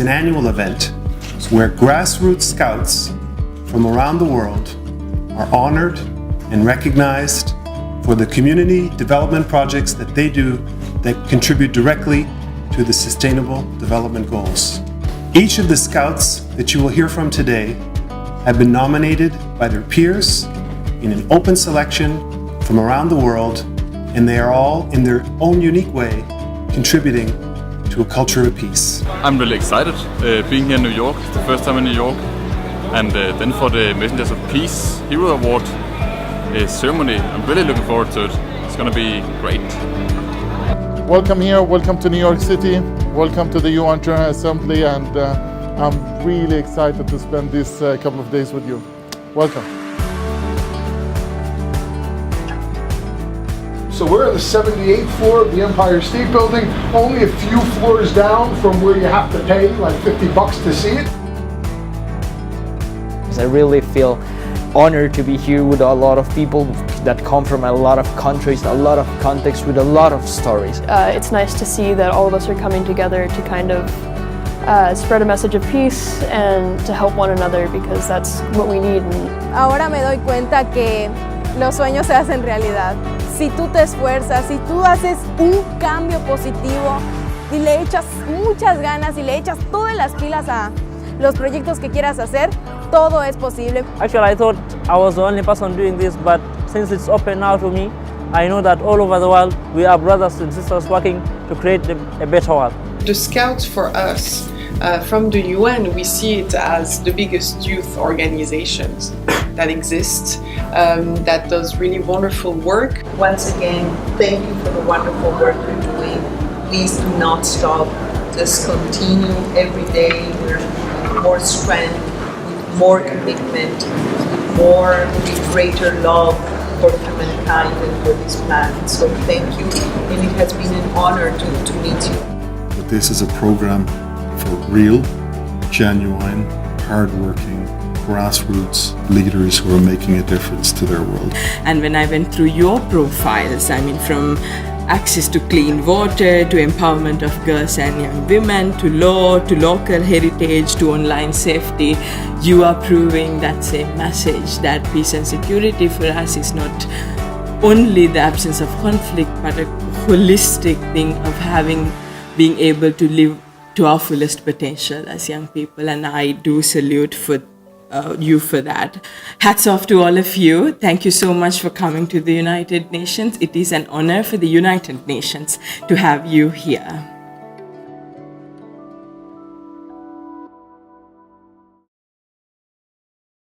an annual event where grassroots scouts from around the world are honored and recognized for the community development projects that they do that contribute directly to the Sustainable Development Goals. Each of the scouts that you will hear from today have been nominated by their peers in an open selection from around the world, and they are all, in their own unique way, contributing to a culture of peace. I'm really excited being here in New York. It's the first time in New York. And then for the Messengers of Peace Hero Award ceremony, I'm really looking forward to it. It's going to be great. Welcome here, welcome to New York City, welcome to the UN General Assembly, and I'm really excited to spend this couple of days with you. Welcome. So we're on the 78th floor of the Empire State Building, only a few floors down from where you have to pay like $50 to see it. I really feel honored to be here with a lot of people that come from a lot of countries, a lot of contexts, with a lot of stories. It's nice to see that all of us are coming together to kind of spread a message of peace and to help one another, because that's what we need. Ahora me doy cuenta que los sueños se hacen realidad. Si tú te esfuerzas, si tú haces un cambio positivo y le echas muchas ganas y le echas todas las pilas a los proyectos que quieras hacer, todo es posible. Actually, I thought I was the only person doing this, but since it's open now to me, I know that all over the world we are brothers and sisters working to create a better world. The Scouts for us, from the UN, we see it as the biggest youth organizations that exist, that does really wonderful work. Once again, thank you for the wonderful work you're doing. Please do not stop. Just continue every day with more strength, with more commitment, with greater love for humankind and for this planet. So thank you, and it has been an honor to meet you. But this is a program for real, genuine, hard-working, grassroots leaders who are making a difference to their world. And when I went through your profiles, I mean, from access to clean water, to empowerment of girls and young women, to law, to local heritage, to online safety, you are proving that same message, that peace and security for us is not only the absence of conflict, but a holistic thing of being able to live to our fullest potential as young people. And I do salute you for that. Hats off to all of you. Thank you so much for coming to the United Nations. It is an honor for the United Nations to have you here.